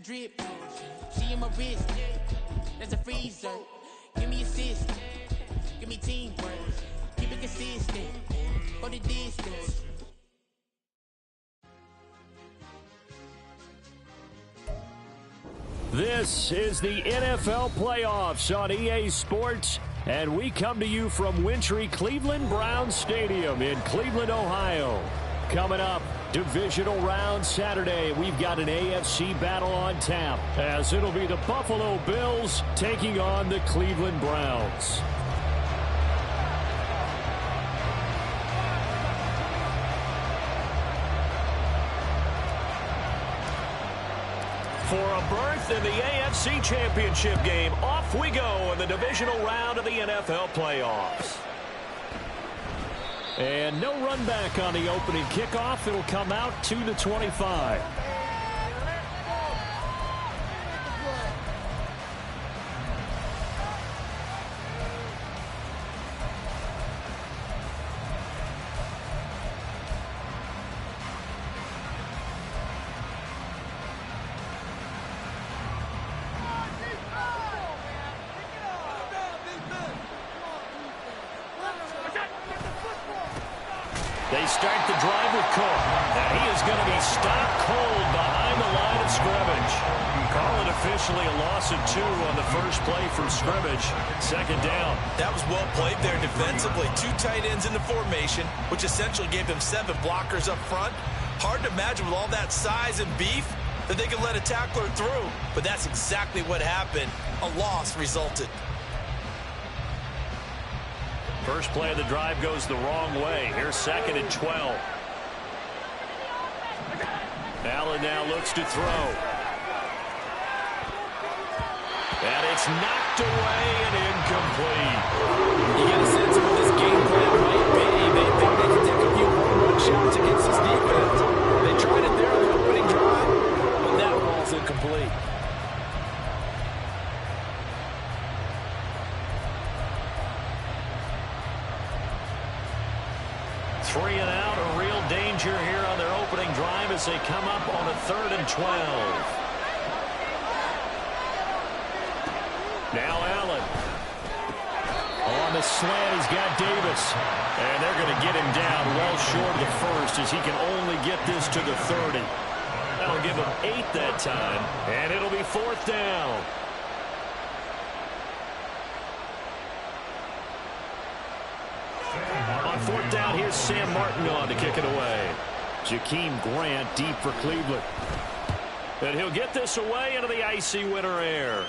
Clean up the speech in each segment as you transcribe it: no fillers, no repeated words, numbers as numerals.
drip. She in my wrist. That's a freezer. Give me assist. Give me teamwork. Keep it consistent. Go the distance. This is the NFL playoffs on EA Sports, and we come to you from wintry Cleveland Browns Stadium in Cleveland, Ohio. Coming up, divisional round Saturday, we've got an AFC battle on tap, as it'll be the Buffalo Bills taking on the Cleveland Browns. For a berth in the AFC Championship game, off we go in the divisional round of the NFL playoffs. And no run back on the opening kickoff. It'll come out to the 25. They start the drive with Cole. And he is going to be stopped cold behind the line of scrimmage. Call it officially a loss of 2 on the first play from scrimmage. Second down. That was well played there defensively. 2 tight ends in the formation, which essentially gave them 7 blockers up front. Hard to imagine with all that size and beef that they could let a tackler through. But that's exactly what happened. A loss resulted. First play of the drive goes the wrong way. Here's 2nd and 12. Allen now looks to throw. And it's knocked away and incomplete. You get a sense of what this game plan might be. They think they can take a few home-run shots against this defense. They tried it there on the opening drive, but that ball's incomplete. 3 and out, a real danger here on their opening drive as they come up on a 3rd and 12. Now Allen. On the slant, he's got Davis. And they're going to get him down well short of the first as he can only get this to the 30. That'll give him 8 that time, and it'll be 4th down. On 4th down, here's Sam Martin on to kick it away. Jakeem Grant deep for Cleveland. And he'll get this away into the icy winter air.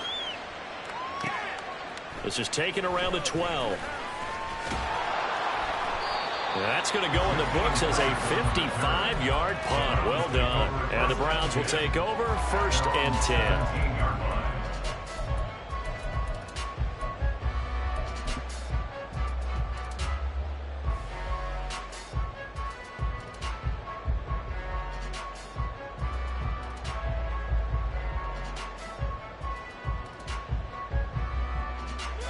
This is taken around the 12. And that's going to go in the books as a 55-yard punt. Well done. And the Browns will take over 1st and 10.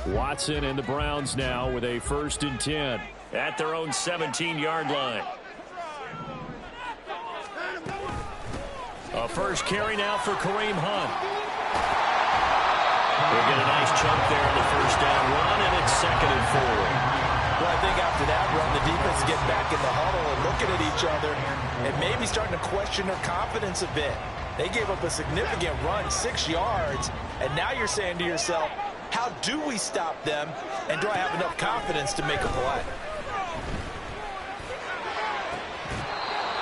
Watson and the Browns now with a 1st and 10 at their own 17-yard line. A first carry now for Kareem Hunt. We'll get a nice chunk there on the 1st down run, and it's 2nd and 4. Well, I think after that run, the defense get back in the huddle and looking at each other and maybe starting to question their confidence a bit. They gave up a significant run, 6 yards, and now you're saying to yourself, how do we stop them, and do I have enough confidence to make a play?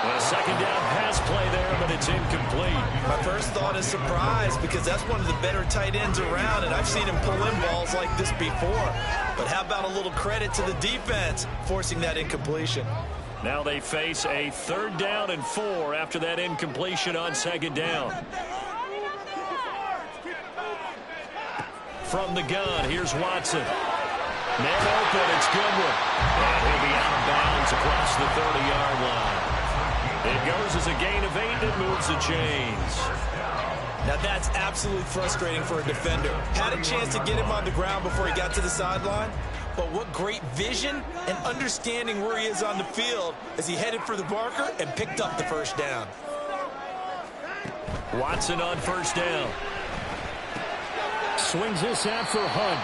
A 2nd down pass play there, but it's incomplete. My first thought is surprise, because that's one of the better tight ends around, and I've seen him pull in balls like this before. But how about a little credit to the defense forcing that incompletion? Now they face a 3rd down and 4 after that incompletion on 2nd down. From the gun, here's Watson. Man open, it's Goodwin. And he'll be out of bounds across the 30-yard line. It goes as a gain of 8 and moves the chains. Now that's absolutely frustrating for a defender. Had a chance to get him on the ground before he got to the sideline, but what great vision and understanding where he is on the field as he headed for the marker and picked up the 1st down. Watson on first down. Swings this out for Hunt.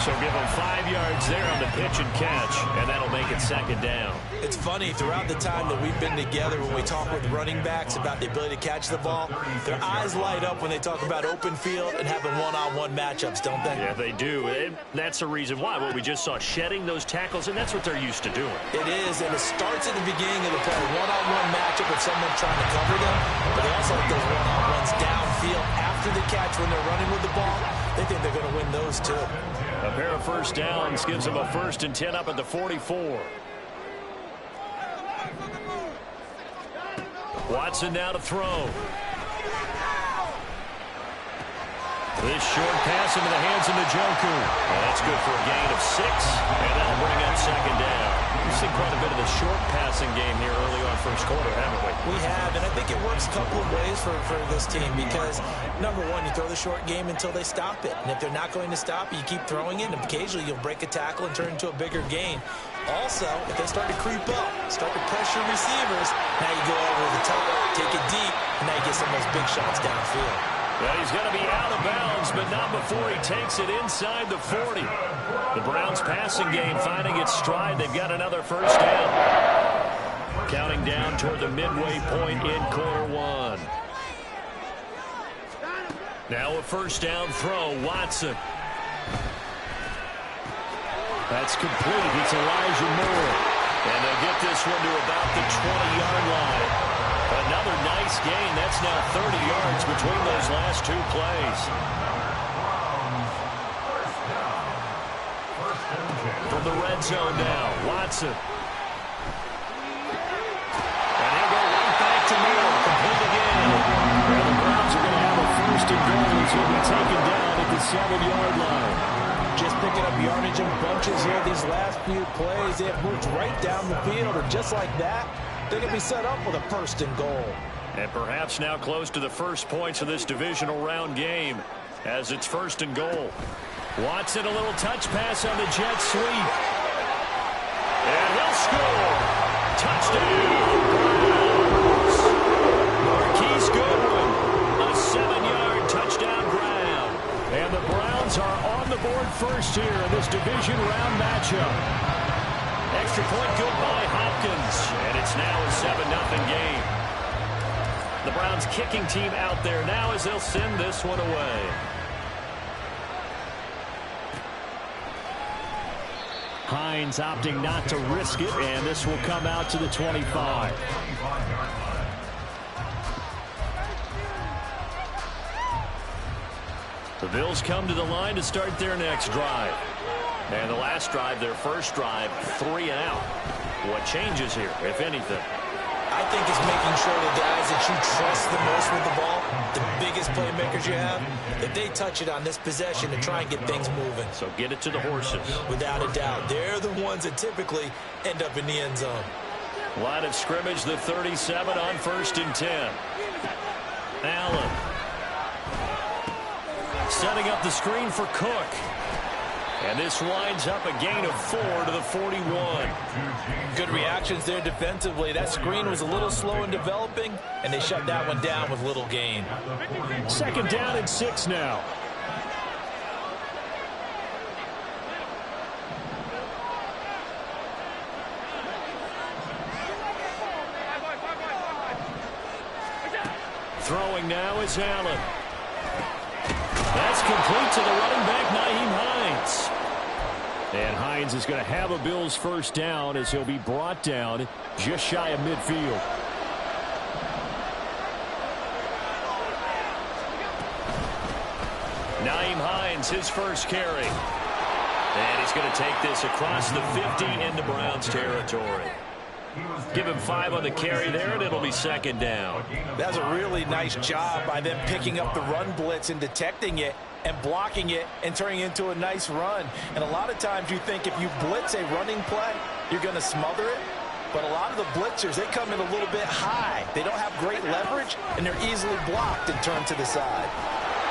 So give him 5 yards there on the pitch and catch, and that'll make it second down. It's funny, throughout the time that we've been together, when we talk with running backs about the ability to catch the ball, their eyes light up when they talk about open field and having one-on-one matchups, don't they? Yeah, they do. And that's the reason why. Well, we just saw shedding those tackles, and that's what they're used to doing. It is, and it starts at the beginning of the play. One-on-one matchup with someone trying to cover them, but they also like those one-on-ones downfield after the catch when they're running with the ball. They think they're going to win those, too. A pair of first downs gives them a 1st and 10 up at the 44. Watson now to throw. This short pass into the hands of Njoku. Well, that's good for a gain of 6, and that'll bring up second down. We've seen quite a bit of the short passing game here early on first quarter, haven't we? We have, and I think it works a couple of ways for this team because, number one, you throw the short game until they stop it. And if they're not going to stop it, you keep throwing it, and occasionally you'll break a tackle and turn it into a bigger gain. Also, if they start to creep up, start to pressure receivers, now you go over the top, take it deep, and now you get some of those big shots downfield. Well, he's going to be out of bounds, but not before he takes it inside the 40. The Browns' passing game finding its stride. They've got another first down. Counting down toward the midway point in quarter one. Now a first down throw, Watson. That's complete. It's Elijah Moore. And they'll get this one to about the 20-yard line. Another nice gain. That's now 30 yards between those last 2 plays. From the red zone now, Watson. And he'll go right back to Moore. Complete again. And the Browns are going to have a 1st and goal as he'll be taken down at the 7-yard line. Just picking up yardage in bunches here these last few plays. They have moved right down the field, and just like that, they can be set up with a 1st and goal. And perhaps now close to the first points of this divisional round game as it's 1st and goal. Watson, a little touch pass on the jet sweep. And he'll score. Touchdown, Browns. Marquise Goodwin, a 7-yard touchdown grab. And the Browns are on the board first here in this division round matchup. Extra point good by Hopkins, and it's now a 7-0 game. The Browns kicking team out there now as they'll send this one away. Hines opting not to risk it, and this will come out to the 25. The Bills come to the line to start their next drive. And the last drive, their first drive, 3 and out. What changes here, if anything? I think it's making sure the guys that you trust the most with the ball, the biggest playmakers you have, that they touch it on this possession to try and get things moving. So get it to the horses. Without a doubt. They're the ones that typically end up in the end zone. Line of scrimmage, the 37 on 1st and 10. Allen. Setting up the screen for Cook. And this winds up a gain of 4 to the 41. Good reactions there defensively. That screen was a little slow in developing, and they shut that one down with little gain. 2nd down and 6 now. Throwing now is Allen. That's complete to the running back, Nyheim Hines. And Hines is going to have a Bills first down as he'll be brought down just shy of midfield. Nyheim Hines, his first carry. And he's going to take this across the 50 into Browns territory. Give him 5 on the carry there, and it'll be 2nd down. That was a really nice job by them picking up the run blitz and detecting it and blocking it and turning it into a nice run. And a lot of times you think if you blitz a running play, you're going to smother it. But a lot of the blitzers, they come in a little bit high. They don't have great leverage, and they're easily blocked and turned to the side.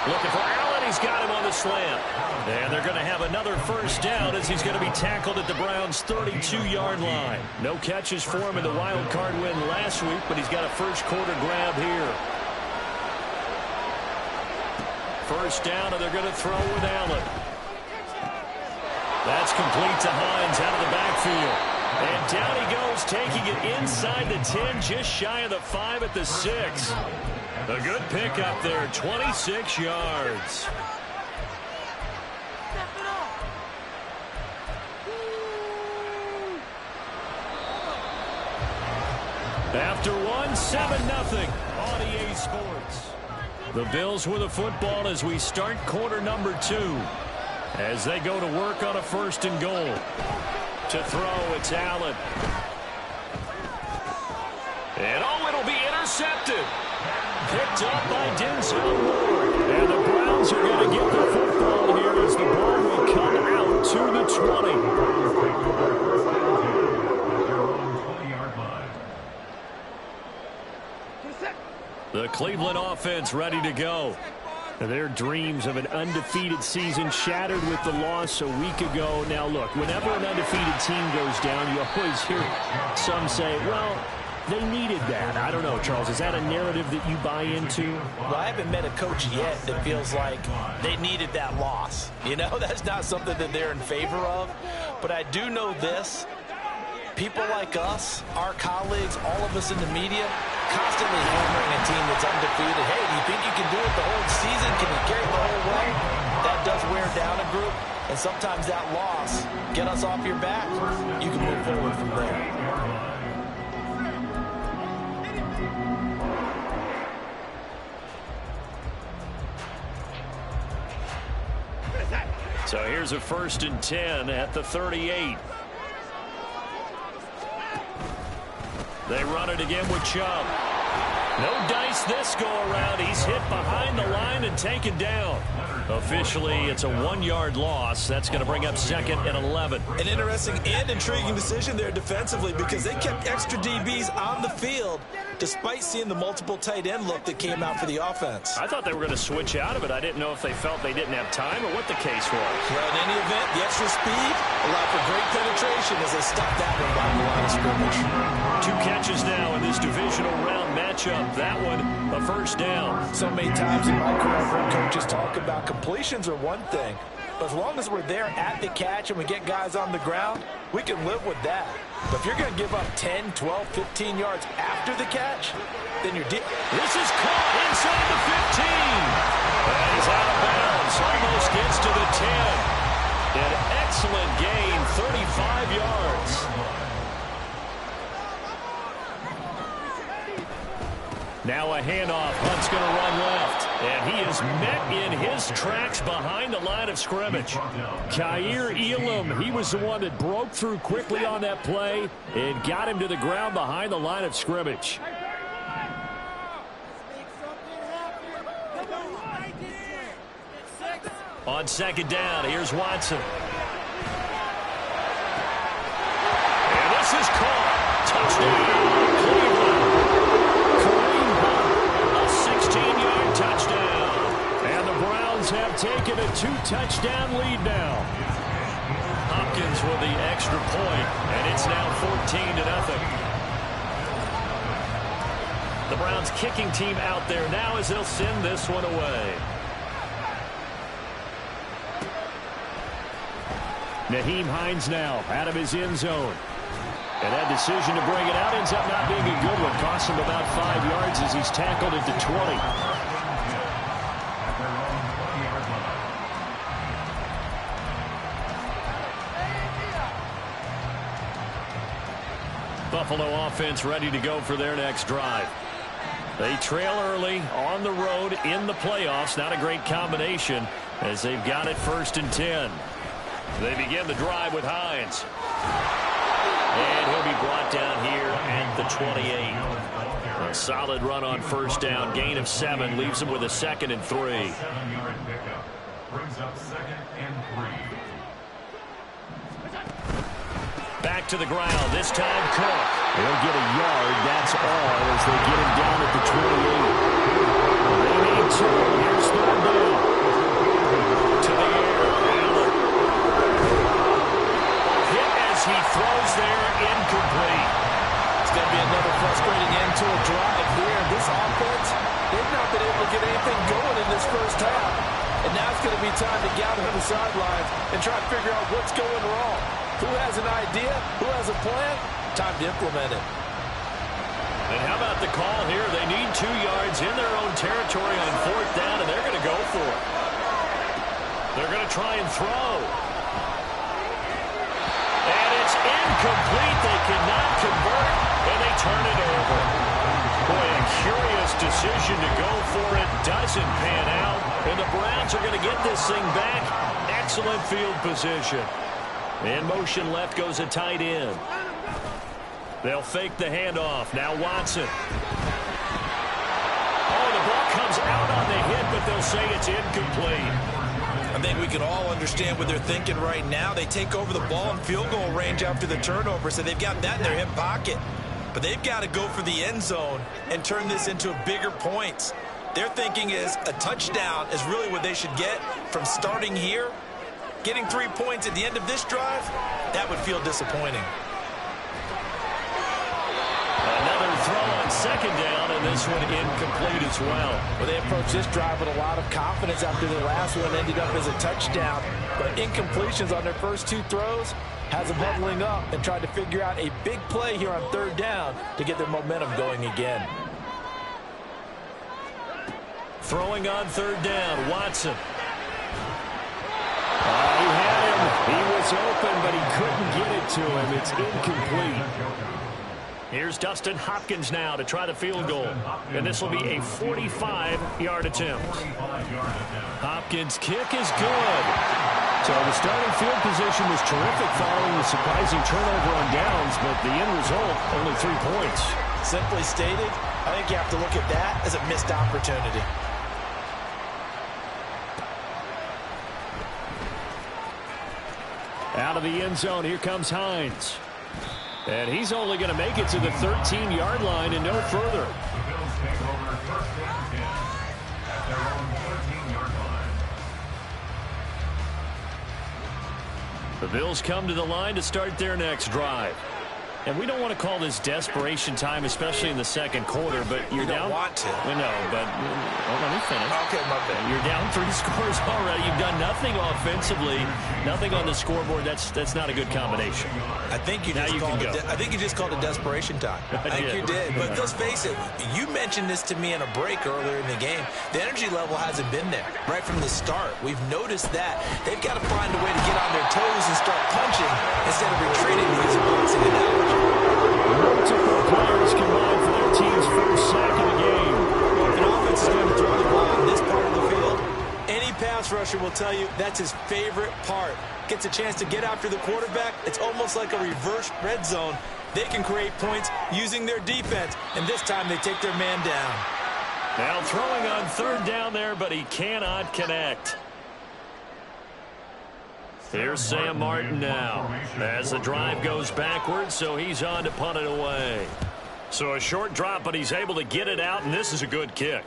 Looking for Allen. He's got him on the slant. And they're going to have another first down as he's going to be tackled at the Browns' 32-yard line. No catches for him in the wild card win last week, but he's got a first quarter grab here. first down, and they're going to throw with Allen. That's complete to Hines out of the backfield. And down he goes, taking it inside the 10, just shy of the 5 at the 6. A good pickup there, 26 yards. After one, 7-0 on EA Sports. The Bills with the football as we start quarter number 2. As they go to work on a 1st and goal. To throw, it's Allen. And it'll be intercepted. Picked up by Denzel Ward. And the Browns are going to get the football here as the ball will come out to the 20. The Cleveland offense ready to go. Their dreams of an undefeated season shattered with the loss a week ago. Now, look, whenever an undefeated team goes down, you always hear some say, well, they needed that. I don't know, Charles. Is that a narrative that you buy into? Well, I haven't met a coach yet that feels like they needed that loss. You know, that's not something that they're in favor of. But I do know this. People like us, our colleagues, all of us in the media, constantly hammering a team that's undefeated. Hey, do you think you can do it the whole season? Can you carry it the whole way? That does wear down a group, and sometimes that loss, get us off your back, you can move forward from there. So here's a 1st and 10 at the 38. They run it again with Chubb. No dice this go-around. He's hit behind the line and taken down. Officially, it's a 1-yard loss. That's going to bring up 2nd and 11. An interesting and intriguing decision there defensively because they kept extra DBs on the field despite seeing the multiple tight end look that came out for the offense. I thought they were going to switch out of it. I didn't know if they felt they didn't have time or what the case was. Well, in any event, the extra speed allowed for great penetration as they stopped that one by the line of scrimmage. 2 catches now in this divisional round matchup. That one, a 1st down. So many times in my career, I've heard coaches talk about completions are one thing. But as long as we're there at the catch and we get guys on the ground, we can live with that. But if you're going to give up 10, 12, 15 yards after the catch, then you're deep. This is caught inside the 15. And he's out of bounds. Almost gets to the 10. An excellent gain, 35 yards. Now a handoff. Hunt's going to run left. And he is met in his tracks behind the line of scrimmage. Kaiir Elam, he was the one that broke through quickly on that play and got him to the ground behind the line of scrimmage. On 2nd down, here's Watson. And this is caught. Touchdown, Cleveland. A 16-yard touchdown. And the Browns have taken a 2-touchdown lead now. Hopkins with the extra point, and it's now 14-0. The Browns kicking team out there now as they'll send this one away. Nyheim Hines now out of his end zone. And that decision to bring it out ends up not being a good one. Costs him about 5 yards as he's tackled into 20. Buffalo offense ready to go for their next drive. They trail early on the road in the playoffs. Not a great combination as they've got it 1st and 10. They begin the drive with Hines. And he'll be brought down here at the 28. A solid run on 1st down. Gain of 7 leaves him with a 2nd and 3. 7-yard pickup brings up 2nd and 3. Back to the ground. This time Cook. He'll get a yard. That's all as they get him down at the 28. They need 2. Here's 3rd down. To the air. Allen. Hit as he throws there. Incomplete. It's going to be another frustrating end to a drive here. This offense, they've not been able to get anything going in this 1st half. And now it's going to be time to gather on the sidelines and try to figure out what's going wrong. Who has an idea? Who has a plan? Time to implement it. And how about the call here? They need 2 yards in their own territory on 4th down, and they're going to go for it. They're going to try and throw. And it's incomplete. They cannot convert, and they turn it over. Boy, a curious decision to go for it. Doesn't pan out. And the Browns are going to get this thing back. Excellent field position. In motion left goes a tight end. They'll fake the handoff. Now Watson. Oh, the ball comes out on the hit, but they'll say it's incomplete. I think we can all understand what they're thinking right now. They take over the ball in field goal range after the turnover, so they've got that in their hip pocket. But they've got to go for the end zone and turn this into bigger points. Their thinking is a touchdown is really what they should get from starting here. Getting 3 points at the end of this drive, that would feel disappointing. Another throw on 2nd down, and this one incomplete as well. Well, they approached this drive with a lot of confidence after the last one ended up as a touchdown. But incompletions on their first 2 throws has them huddling up and trying to figure out a big play here on 3rd down to get their momentum going again. Throwing on 3rd down, Watson. He had him. He was open, but he couldn't get it to him. It's incomplete. Here's Dustin Hopkins now to try the field goal. And this will be a 45-yard attempt. Hopkins' kick is good. So the starting field position was terrific following the surprising turnover on downs, but the end result, only 3 points. Simply stated, I think you have to look at that as a missed opportunity. Out of the end zone, here comes Hines. And he's only going to make it to the 13-yard line and no further. The Bills take over 1st down 10 at their own 13-yard line. The Bills come to the line to start their next drive. And we don't want to call this desperation time, especially in the 2nd quarter, but you're down. You don't want to. No, but let me finish. Okay, my bad. You're down 3 scores already. You've done nothing offensively, nothing on the scoreboard. That's not a good combination. I think you just called it desperation time. I think you did. But let's face it, you mentioned this to me in a break earlier in the game. The energy level hasn't been there right from the start. We've noticed that. They've got to find a way to get on their toes and start punching instead of retreating to use a boxing analogy. Multiple players combined for their team's first sack of the game. If an offense is going to throw the ball in this part of the field, any pass rusher will tell you that's his favorite part. Gets a chance to get after the quarterback. It's almost like a reverse red zone. They can create points using their defense, and this time they take their man down. Now throwing on 3rd down there, but he cannot connect. Here's Sam Martin now as the drive goes backwards, so he's on to punt it away. So a short drop, but he's able to get it out, and this is a good kick.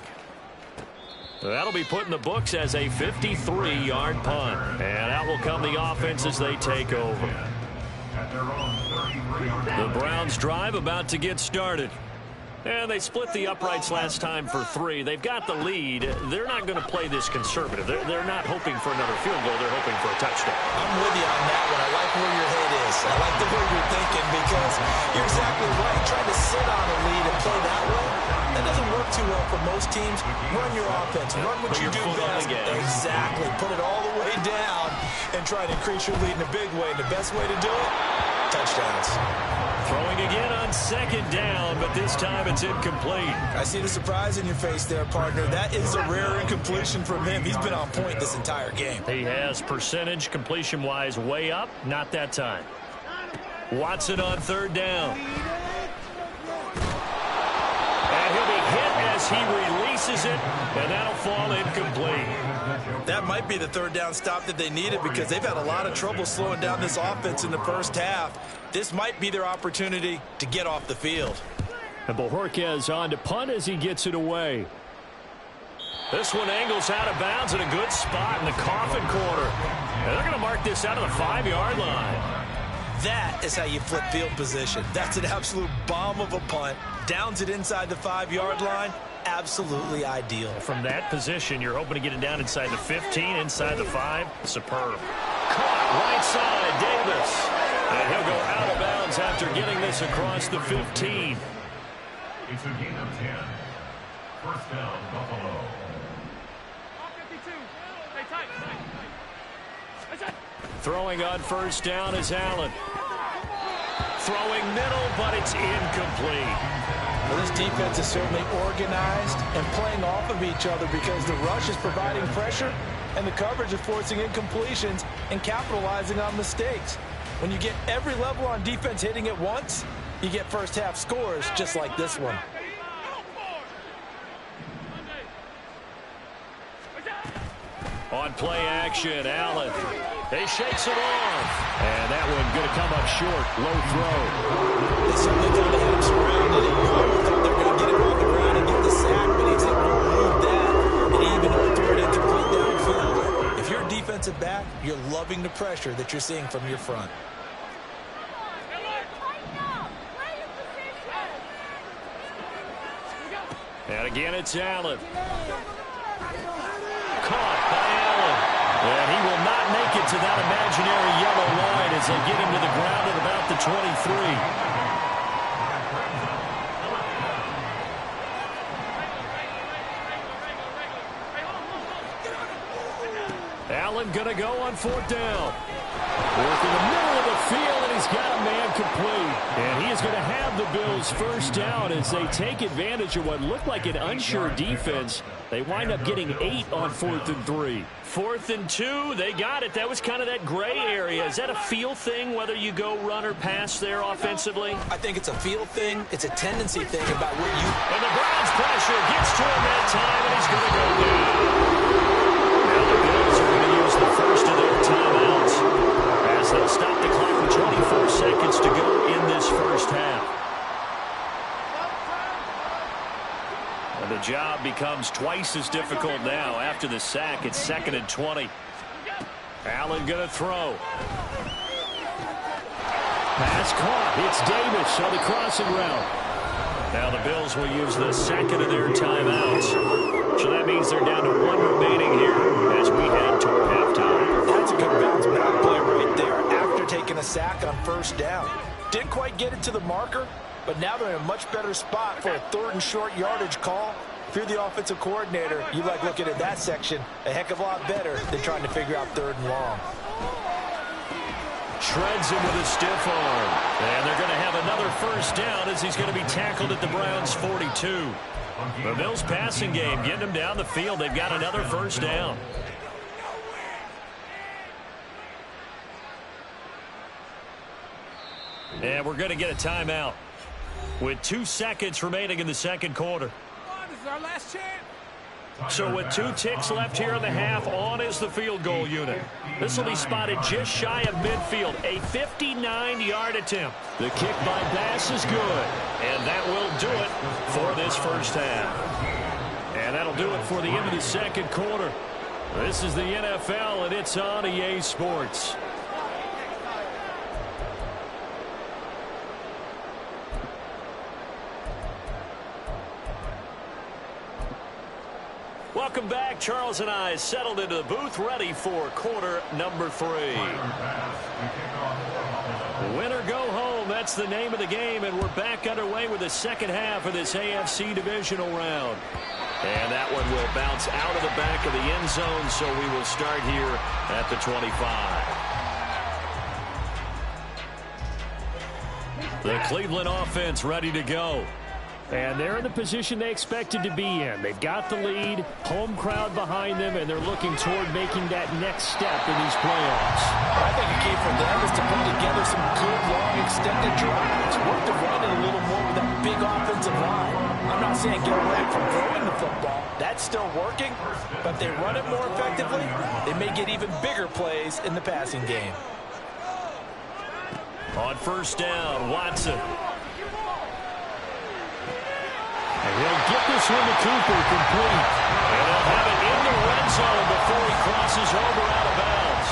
That'll be put in the books as a 53-yard punt. And out will come the offense as they take over. The Browns drive about to get started. And they split the uprights last time for 3. They've got the lead. They're not going to play this conservative. They're not hoping for another field goal. They're hoping for a touchdown. I'm with you on that one. I like where your head is. I like the way you're thinking because you're exactly right. Trying to sit on a lead and play that way, that doesn't work too well for most teams. Run your offense. Run what you do best. Exactly. Put it all the way down and try to increase your lead in a big way. And the best way to do it, touchdowns. Throwing again on 2nd down, but this time it's incomplete. I see the surprise in your face there, partner. That is a rare incompletion from him. He's been on point this entire game. He has percentage completion-wise way up. Not that time. Watson on 3rd down. And he'll be hit as he releases it, and that'll fall incomplete. That might be the 3rd down stop that they needed because they've had a lot of trouble slowing down this offense in the first half. This might be their opportunity to get off the field. And Bojorquez on to punt as he gets it away. This one angles out of bounds in a good spot in the coffin corner. And they're going to mark this out of the 5-yard line. That is how you flip field position. That's an absolute bomb of a punt. Downs it inside the 5-yard line. absolutely ideal. From that position, you're hoping to get it down inside the 15, inside the 5. Superb. Caught right side, Davis. And he'll go out of bounds after getting this across the 15. It's a gain of 10. First down, Buffalo. Throwing on first down is Allen. Throwing middle, but it's incomplete. Well, this defense is certainly organized and playing off of each other because the rush is providing pressure and the coverage is forcing incompletions and capitalizing on mistakes. When you get every level on defense hitting at once, you get first half scores just like this one. On play action, Allen. He shakes it off. And that one going to come up short. Low throw. They certainly thought they had him surrounded. And probably thought they were going to get him on the ground and get the sack, but he's able to move that and even overthrow it incomplete downfield. If you're a defensive back, you're loving the pressure that you're seeing from your front. And again, it's Allen. Caught by Allen. And he will not make it to that imaginary yellow line as they get him to the ground at about the 23. Allen going to go on fourth down. Fourth in the middle of the field, and he's got a man complete. And he is going to have the Bills first down as they take advantage of what looked like an unsure defense. They wind up getting 8 on 4th and 3. 4th and 2, they got it. That was kind of that gray area. Is that a feel thing, whether you go run or pass there offensively? I think it's a feel thing. It's a tendency thing about what you... And the Browns pressure gets to him that time, and he's going to go down. Now the Bills are going to use the first of their timeouts as they'll stop the clock with 24 seconds to go in this first half. And the job becomes twice as difficult now after the sack. It's 2nd and 20. Allen going to throw. Pass caught. It's Davis on the crossing route. Now the Bills will use the second of their timeouts. So that means they're down to 1 remaining here as we head toward halftime. That's a good bounce back play right there after taking a sack on first down. Didn't quite get it to the marker, but now they're in a much better spot for a 3rd and short yardage call. If you're the offensive coordinator, you like looking at that section a heck of a lot better than trying to figure out 3rd and long. Shreds him with a stiff arm. And they're going to have another first down as he's going to be tackled at the Browns' 42. The Bills passing game getting them down the field. They've got another first down. And we're going to get a timeout with 2 seconds remaining in the second quarter. This is our last chance. So with 2 ticks left here in the half, on is the field goal unit. This will be spotted just shy of midfield. A 59-yard attempt. The kick by Bass is good. And that will do it for this first half. And that'll do it for the end of the second quarter. This is the NFL, and it's on EA Sports. Welcome back. Charles and I settled into the booth, ready for quarter number 3. Win or go home, that's the name of the game, and we're back underway with the second half of this AFC divisional round. And that one will bounce out of the back of the end zone, so we will start here at the 25. The Cleveland offense ready to go. And they're in the position they expected to be in. They've got the lead, home crowd behind them, and they're looking toward making that next step in these playoffs. I think a key for them is to put together some good, long, extended drives. Work the run a little more with that big offensive line. I'm not saying get away from throwing the football. That's still working, but they run it more effectively. They may get even bigger plays in the passing game. On first down, Watson. And he'll get this one to Cooper complete. And he'll have it in the red zone before he crosses over out of bounds.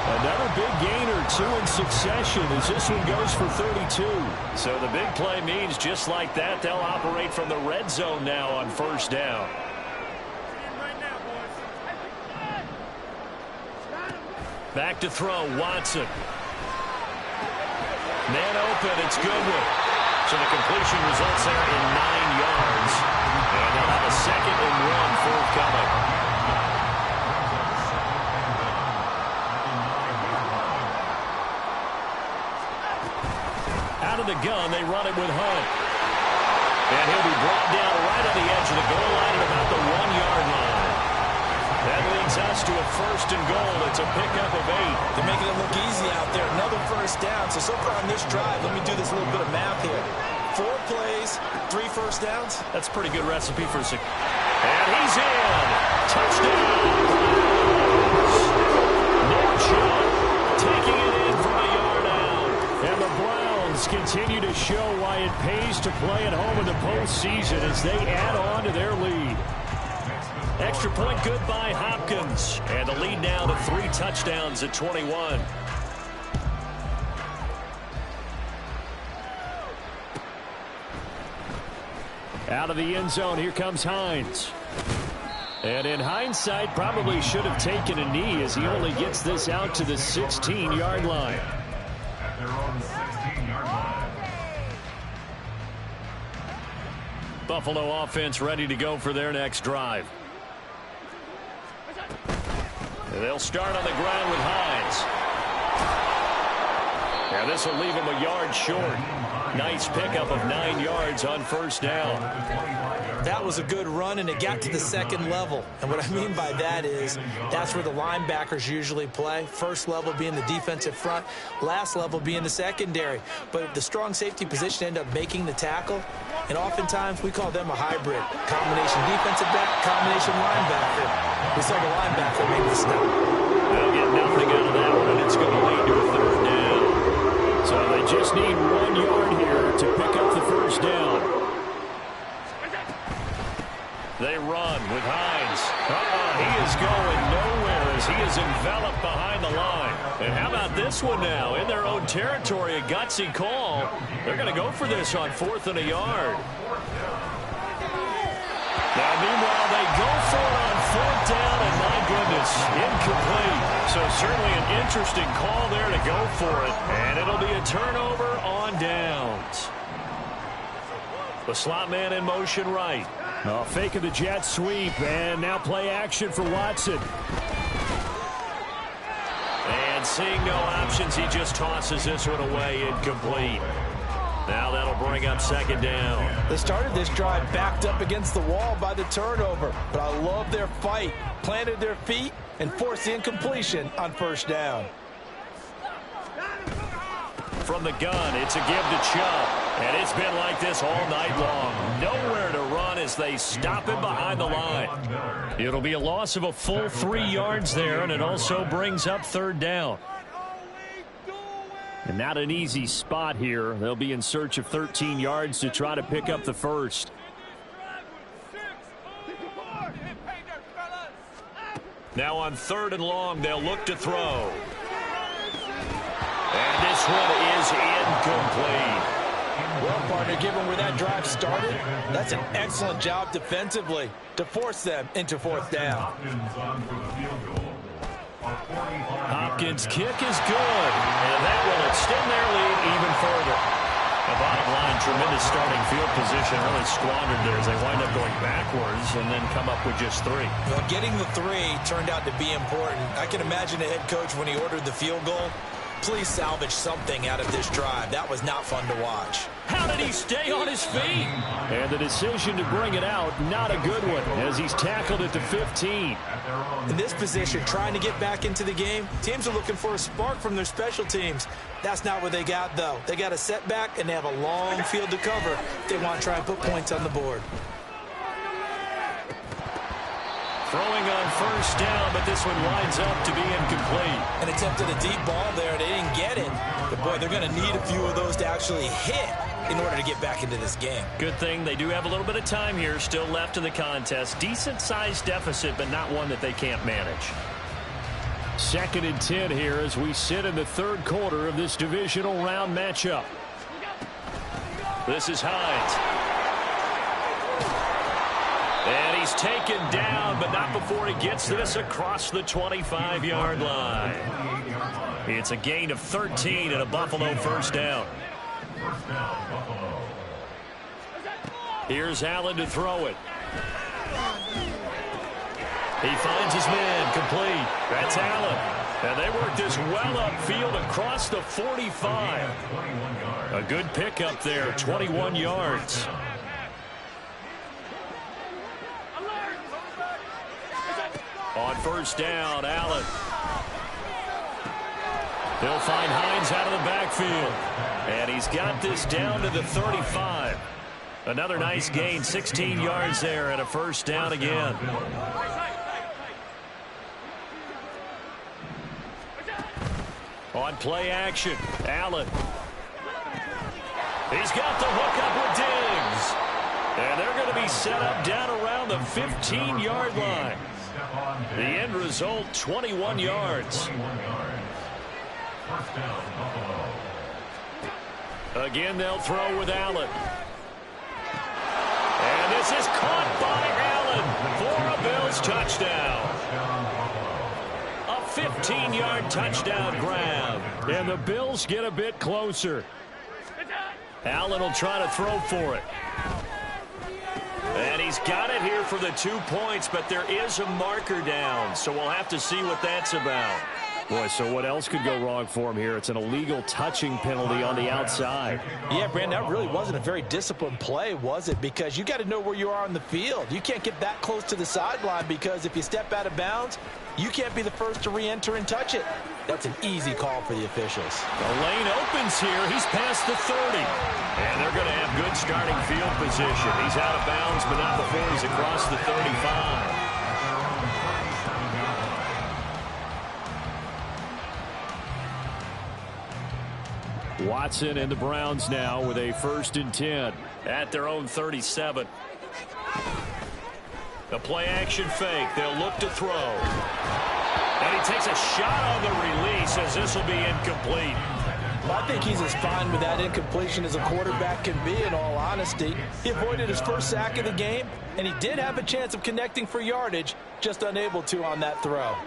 A Another big gain or two in succession as this one goes for 32. So the big play means just like that, they'll operate from the red zone now on first down. Back to throw, Watson. Man open, it's Goodwin. So the completion results there in 9 yards. And they'll have a 2nd and 1 forthcoming. Out of the gun, they run it with Hunt. And he'll be brought down right on the edge of the goal line at about the 1-yard line. That leads us to a 1st and goal. It's a pickup of 8. They're making it look easy out there. Another first down. So far on this drive, let me do this little bit of math here. 4 plays, 3 first downs. That's a pretty good recipe for success. And he's in. Touchdown. Nick Chubb taking it in from a yard out. And the Browns continue to show why it pays to play at home in the postseason as they add on to their lead. Extra point good by Hopkins. And the lead now to 3 touchdowns at 21. Out of the end zone, here comes Hines. And in hindsight, probably should have taken a knee as he only gets this out to the 16-yard line. At their own 16-yard line. Buffalo offense ready to go for their next drive. And they'll start on the ground with Hines. And this will leave him a yard short. Nice pickup of 9 yards on first down. That was a good run, and it got to the 2nd level. And what I mean by that is that's where the linebackers usually play. First level being the defensive front, last level being the secondary. But the strong safety position ended up making the tackle, and oftentimes we call them a hybrid. Combination defensive back, combination linebacker. We saw the linebacker make the stop. They'll get nothing out of that one, and it's going to lead to a 3rd down. So they just need 1 yard here to pick up the first down. They run with Hines. He is going nowhere as he is enveloped behind the line. And how about this one now? In their own territory, a gutsy call. They're going to go for this on 4th and a yard. Now, meanwhile, they go for it on 4th down, and my goodness, incomplete. So certainly an interesting call there to go for it. And it'll be a turnover on downs. The slot man in motion right. Fake of the jet sweep, and now play action for Watson. And seeing no options, he just tosses this one away, incomplete. Now that'll bring up 2nd down. They started this drive backed up against the wall by the turnover, but I love their fight. Planted their feet and forced the incompletion on first down. From the gun, it's a give to Chubb. And it's been like this all night long. Nowhere to run as they stop him behind the line. It'll be a loss of a full 3 yards there, and it also brings up 3rd down. And not an easy spot here. They'll be in search of 13 yards to try to pick up the first. Now on 3rd and long, they'll look to throw. And this one is incomplete. Well, partner, given where that drive started, that's an excellent job defensively to force them into 4th down. Hopkins' kick is good, and that will extend their lead even further. The bottom line, tremendous starting field position, really squandered there as they wind up going backwards and then come up with just 3. Well, getting the 3 turned out to be important. I can imagine the head coach when he ordered the field goal. Please salvage something out of this drive. That was not fun to watch. How did he stay on his feet? And the decision to bring it out, not a good one, as he's tackled at the 15. In this position, trying to get back into the game, teams are looking for a spark from their special teams. That's not what they got, though. They got a setback, and they have a long field to cover if they want to try and put points on the board. Throwing on first down, but this one winds up to be incomplete. An attempt at a deep ball there. They didn't get it. But, boy, they're going to need a few of those to actually hit in order to get back into this game. Good thing they do have a little bit of time here still left in the contest. Decent-sized deficit, but not one that they can't manage. 2nd and 10 here as we sit in the third quarter of this divisional round matchup. This is Hines. And he's taken down, but not before he gets this across the 25-yard line. It's a gain of 13 and a Buffalo first down. Here's Allen to throw it. He finds his man, complete. That's Allen. And they work this well upfield across the 45. A good pickup there, 21 yards. On first down, Allen. He'll find Hines out of the backfield. And he's got this down to the 35. Another nice gain, 16 yards there and a first down again. On play action, Allen. He's got the hook up with Diggs. And they're going to be set up down around the 15-yard line. The end result, 21 yards. Again, they'll throw with Allen. And this is caught by Allen for a Bills touchdown. A 15-yard touchdown grab. And the Bills get a bit closer. Allen will try to throw for it. And he's got it here for the 2 points, but there is a marker down, so we'll have to see what that's about. Boy, so what else could go wrong for him here? It's an illegal touching penalty on the outside. Yeah, Brandon, that really wasn't a very disciplined play, was it? Because you got to know where you are on the field. You can't get that close to the sideline because if you step out of bounds, you can't be the first to re-enter and touch it. That's an easy call for the officials. The lane opens here. He's past the 30. And they're going to have good starting field position. He's out of bounds, but not before he's across the 35. Watson and the Browns now with a 1st and 10 at their own 37. The play action fake. They'll look to throw. And he takes a shot on the release as this will be incomplete. Well, I think he's as fine with that incompletion as a quarterback can be, in all honesty. He avoided his first sack of the game, and he did have a chance of connecting for yardage, just unable to on that throw.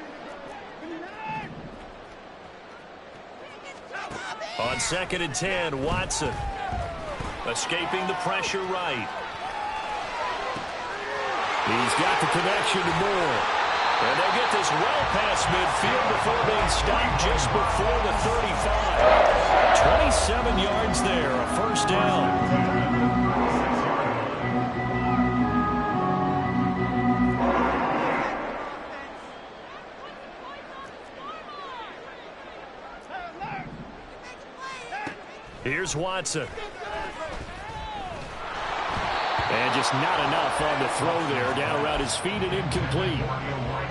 On 2nd and 10, Watson escaping the pressure right. He's got the connection to Moore. And they get this well past midfield before being stopped just before the 35. 27 yards there, a first down. Here's Watson. And just not enough on the throw there. Down around his feet and incomplete.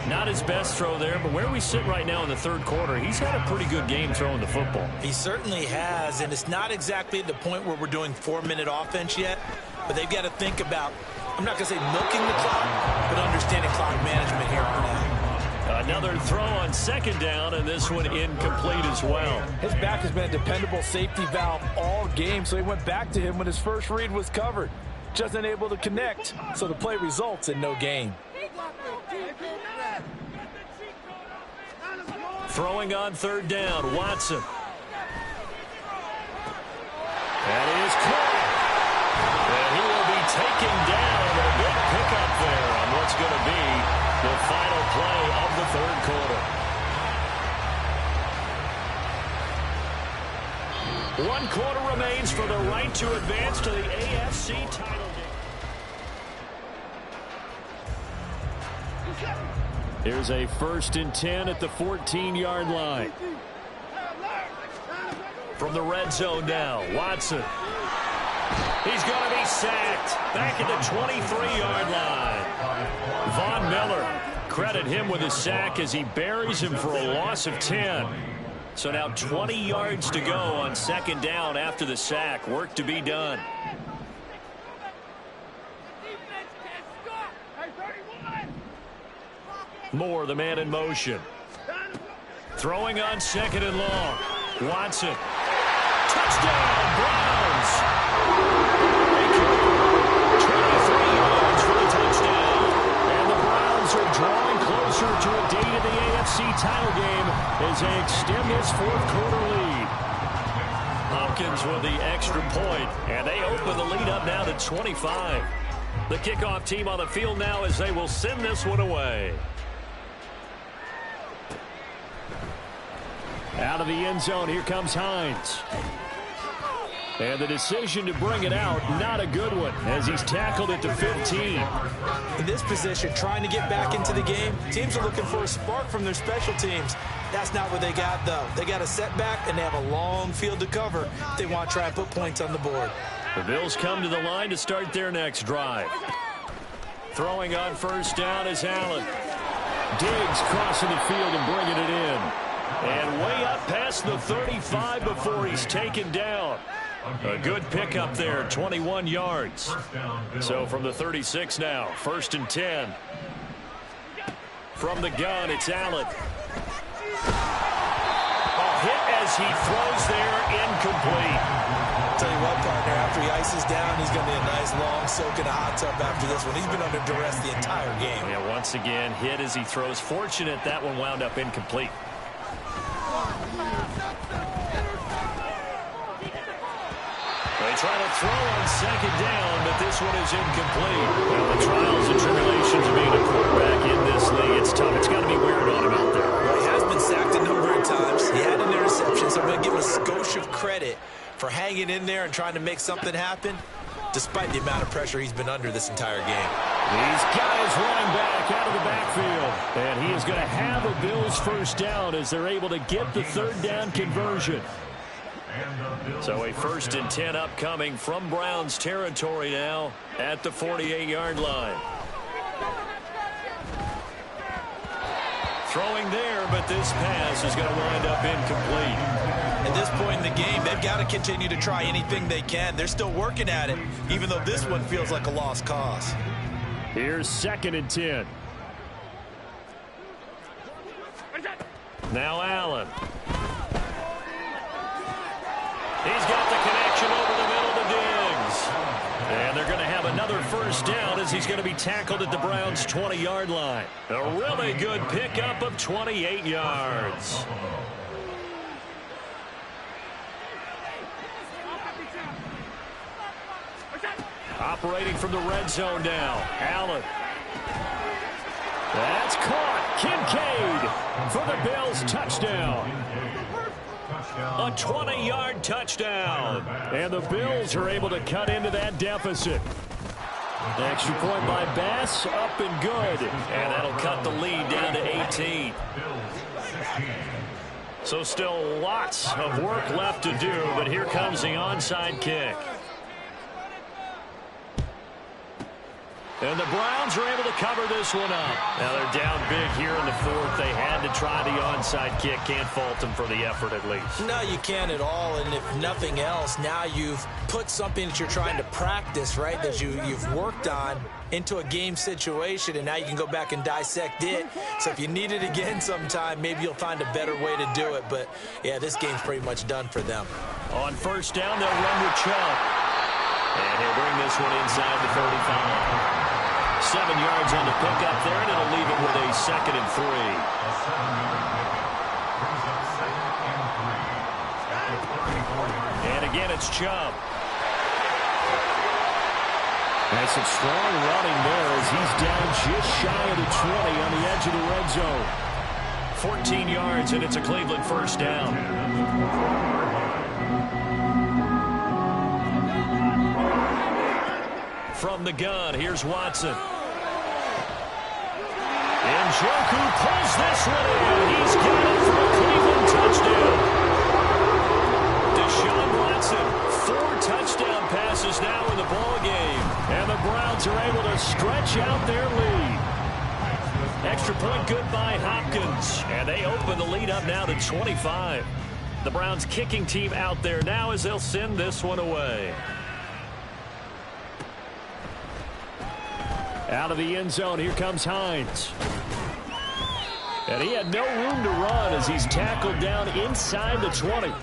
Not his best throw there, but where we sit right now in the third quarter, he's had a pretty good game throwing the football. He certainly has, and it's not exactly at the point where we're doing 4-minute offense yet, but they've got to think about, I'm not going to say milking the clock, but understanding clock management here on out. Another throw on 2nd down, and this one incomplete as well. His back has been a dependable safety valve all game, so he went back to him when his first read was covered. Just unable to connect, so the play results in no gain. Throwing on 3rd down, Watson. That is caught. And he will be taken down. A big pickup there on what's going to be the final play of the 3rd quarter. 1 quarter remains for the right to advance to the AFC title game. Here's a 1st and 10 at the 14-yard line. From the red zone now, Watson. He's going to be sacked back at the 23-yard line. Von Miller, credit him with a sack as he buries him for a loss of 10. So now 20 yards to go on 2nd down after the sack. Work to be done. Moore, the man in motion. Throwing on second and long. Watson. Touchdown, Browns. 23 yards for the touchdown. And the Browns are drawing closer to a date in the AFC title game as they extend this fourth-quarter lead. Hopkins with the extra point, and they open the lead up now to 25. The kickoff team on the field now as they will send this one away. Out of the end zone, here comes Hines. And the decision to bring it out, not a good one, as he's tackled it to 15. In this position, trying to get back into the game, teams are looking for a spark from their special teams. That's not what they got, though. They got a setback, and they have a long field to cover if they want to try and put points on the board. The Bills come to the line to start their next drive. Throwing on first down is Allen. Diggs crossing the field and bringing it in. And way up past the 35 before he's taken down. A good pickup there, 21 yards. So from the 36 now, 1st and 10. From the gun, it's Allen. A hit as he throws there, incomplete. Tell you what, partner, after he ices down, he's going to be a nice long soak in a hot tub after this one. He's been under duress the entire game. Yeah, once again, hit as he throws. Fortunate that one wound up incomplete. They try to throw on second down, but this one is incomplete. Well, the trials and tribulations of being a quarterback in this league, it's tough. It's got to be wearing on him out there. Well, he has been sacked a number of times. He had an interception, so I'm going to give him a skosh of credit for hanging in there and trying to make something happen, despite the amount of pressure he's been under this entire game. These guys running back out of the backfield. And he is going to have a Bills first down as they're able to get the third down conversion. So a 1st and 10 upcoming from Browns territory now at the 48-yard line. Throwing there, but this pass is going to wind up incomplete. At this point in the game, they've got to continue to try anything they can. They're still working at it, even though this one feels like a lost cause. Here's 2nd and 10. Now Allen. He's got the connection over the middle to Diggs. And they're going to have another first down as he's going to be tackled at the Browns' 20-yard line. A really good pickup of 28 yards. Operating from the red zone now. Allen. That's caught. Kincaid for the Bills touchdown. A 20-yard touchdown. And the Bills are able to cut into that deficit. The extra point by Bass, up and good. And that'll cut the lead down to 18. So still lots of work left to do, but here comes the onside kick. And the Browns are able to cover this one up. Now they're down big here in the fourth. They had to try the onside kick. Can't fault them for the effort at least. No, you can't at all. And if nothing else, now you've put something that you're trying to practice, right, that you've worked on into a game situation, and now you can go back and dissect it. So if you need it again sometime, maybe you'll find a better way to do it. But, yeah, this game's pretty much done for them. On first down, they'll run with Chubb. And he'll bring this one inside the 35. 7 yards on the pickup there, and it'll leave it with a 2nd and 3. And again, it's Chubb. That's some strong running there as he's down just shy of the 20 on the edge of the red zone. 14 yards, and it's a Cleveland first down. From the gun, here's Watson. And Njoku pulls this one in. He's got it for a Cleveland touchdown. Deshaun Watson, 4 touchdown passes now in the ballgame. And the Browns are able to stretch out their lead. Extra point good by Hopkins. And they open the lead up now to 25. The Browns kicking team out there now as they'll send this one away. Out of the end zone, here comes Hines. And he had no room to run as he's tackled down inside the 20. Take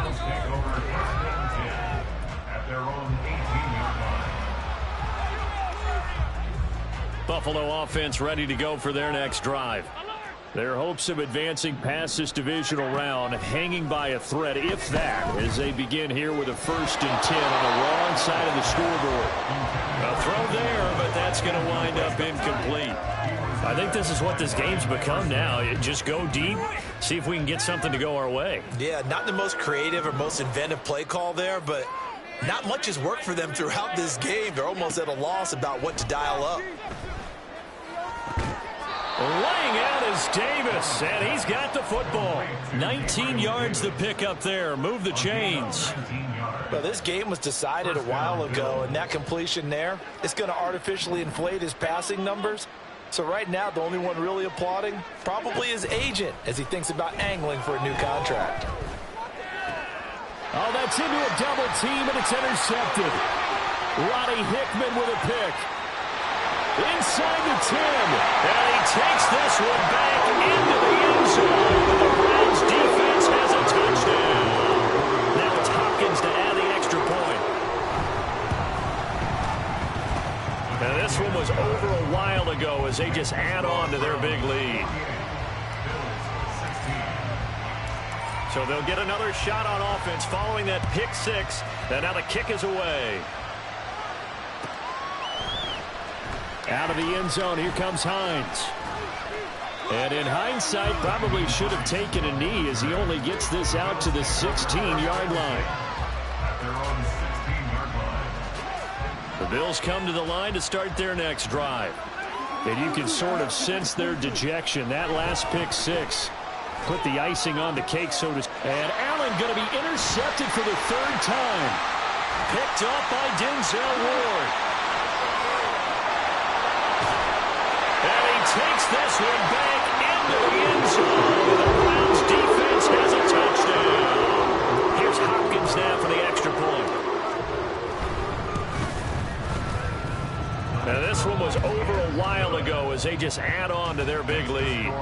over 1st and 10 at their own 18-yard line. Buffalo offense ready to go for their next drive. Their hopes of advancing past this divisional round hanging by a thread, if that, as they begin here with a 1st and 10 on the wrong side of the scoreboard. A throw there, but that's going to wind up incomplete. I think this is what this game's become now. Just go deep, see if we can get something to go our way. Yeah, not the most creative or most inventive play call there, but not much has worked for them throughout this game. They're almost at a loss about what to dial up. Laying out is Davis, and he's got the football. 19 yards to pick up there. Move the chains. Well, this game was decided a while ago, and that completion there is going to artificially inflate his passing numbers. So right now, the only one really applauding probably his agent as he thinks about angling for a new contract. Oh, that's into a double team, and it's intercepted. Roddy Hickman with a pick. Inside the 10, and he takes this one back into the end zone. The Browns defense has a touchdown. Now it's Hopkins to add the extra point. Now this one was over a while ago as they just add on to their big lead. So they'll get another shot on offense following that pick six, and now the kick is away. Out of the end zone, here comes Hines. And in hindsight, probably should have taken a knee as he only gets this out to the 16-yard line. At their own 16-yard line. The Bills come to the line to start their next drive. And you can sort of sense their dejection. That last pick six put the icing on the cake, so to speak. And Allen going to be intercepted for the 3rd time. Picked up by Denzel Ward. Takes this one back into the end zone. The Browns defense has a touchdown. Here's Hopkins now for the extra point. Now this one was over a while ago as they just add on to their big lead.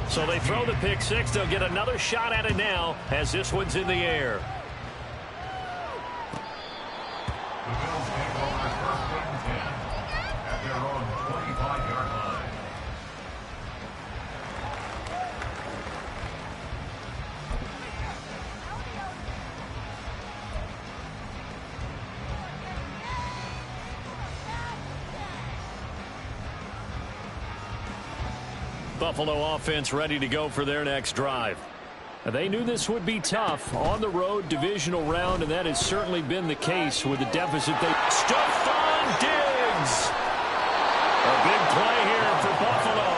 So they throw the pick six. They'll get another shot at it now as this one's in the air. The Bills take over 1st and 10 at their own 25-yard line. Buffalo offense ready to go for their next drive. They knew this would be tough on the road divisional round, and that has certainly been the case with the deficit they stuffed on Diggs. A big play here for Buffalo.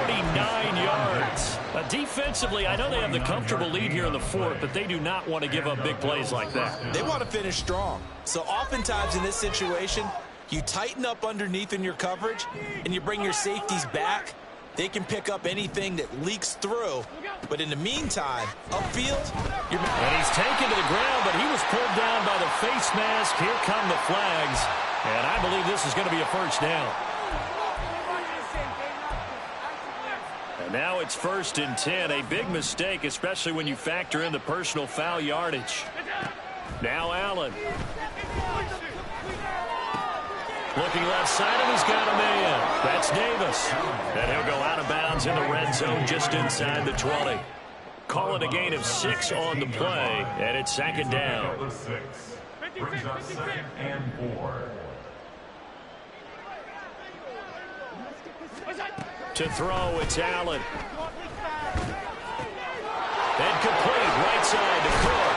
49 yards. Defensively, I know they have the comfortable lead here in the 4th, but they do not want to give up big plays like that. They want to finish strong. So oftentimes in this situation, you tighten up underneath in your coverage, and you bring your safeties back. They can pick up anything that leaks through. But in the meantime, upfield, and he's taken to the ground, but he was pulled down by the face mask. Here come the flags. And I believe this is going to be a 1st down. And now it's 1st and 10. A big mistake, especially when you factor in the personal foul yardage. Now Allen. Looking left side, and he's got a man. That's Davis. And he'll go out of bounds in the red zone just inside the 20. Call it a gain of 6 on the play, and it's 2nd down. Brings up 2nd and 4. To throw, it's Allen. And complete, right side to Cook.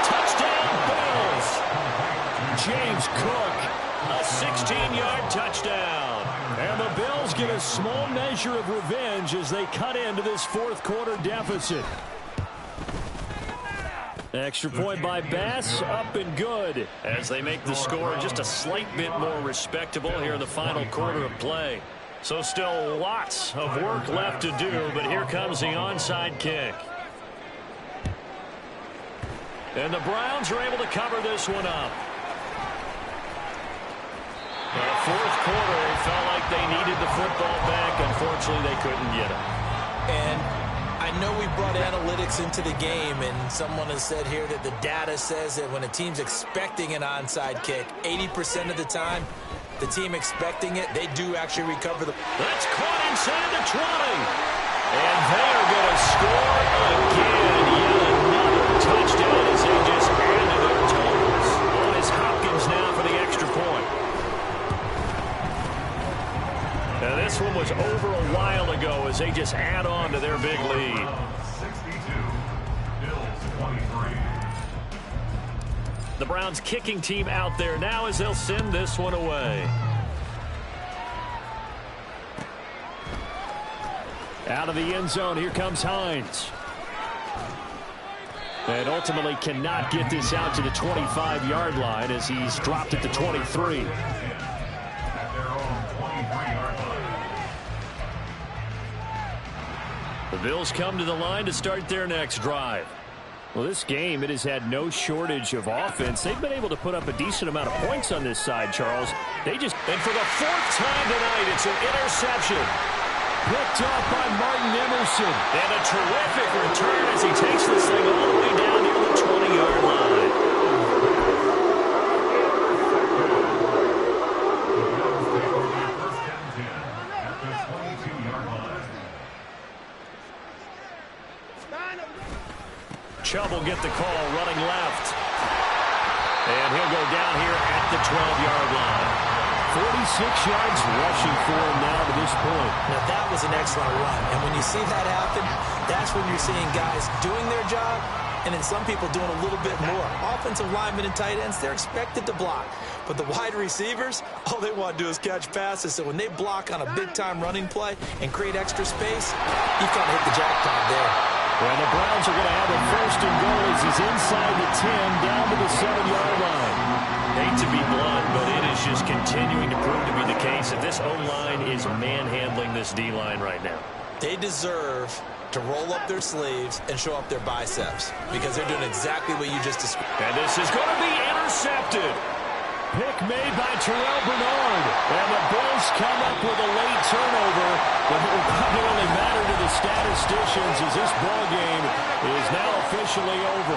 Touchdown, Bills. James Cook. A 16-yard touchdown. And the Bills get a small measure of revenge as they cut into this 4th quarter deficit. Extra point by Bass, up and good, as they make the score just a slight bit more respectable here in the final quarter of play. So still lots of work left to do, but here comes the onside kick. And the Browns are able to cover this one up. Fourth quarter, they felt like they needed the football back. Unfortunately, they couldn't get it. And I know we brought analytics into the game, and someone has said here that the data says that when a team's expecting an onside kick, 80% of the time, the team expecting it, they do actually recover the... That's caught inside the 20. And they are going to score again. Yet another touchdown as they just add to their totals. On is Hopkins now for the extra point. Now this one was over a while ago as they just add on to their big lead. 62, Bills 23. The Browns kicking team out there now as they'll send this one away. Out of the end zone, here comes Hines. And ultimately cannot get this out to the 25-yard line as he's dropped at the 23. At their own 23-yard line. The Bills come to the line to start their next drive. Well, this game, it has had no shortage of offense. They've been able to put up a decent amount of points on this side, Charles. And for the fourth time tonight, it's an interception. Picked off by Martin Emerson. And a terrific return as he takes this thing all the way down near the 20-yard line. Chubb will get the call running left. And he'll go down here at the 12-yard line. 46 yards rushing for him now to this point. Now, that was an excellent run. And when you see that happen, that's when you're seeing guys doing their job and then some people doing a little bit more. Offensive linemen and tight ends, they're expected to block. But the wide receivers, all they want to do is catch passes. So when they block on a big-time running play and create extra space, you kind of hit the jackpot there. Well, the Browns are going to have a first and goal as he's inside the 10 down to the 7-yard line. Hate to be blunt, but it is just continuing to prove to be the case that this O-line is manhandling this D-line right now. They deserve to roll up their sleeves and show up their biceps because they're doing exactly what you just described. And this is going to be intercepted. Pick made by Terrell Bernard. And the Bills come up with a late turnover, but it will probably only matter to the statisticians as this ball game is now officially over.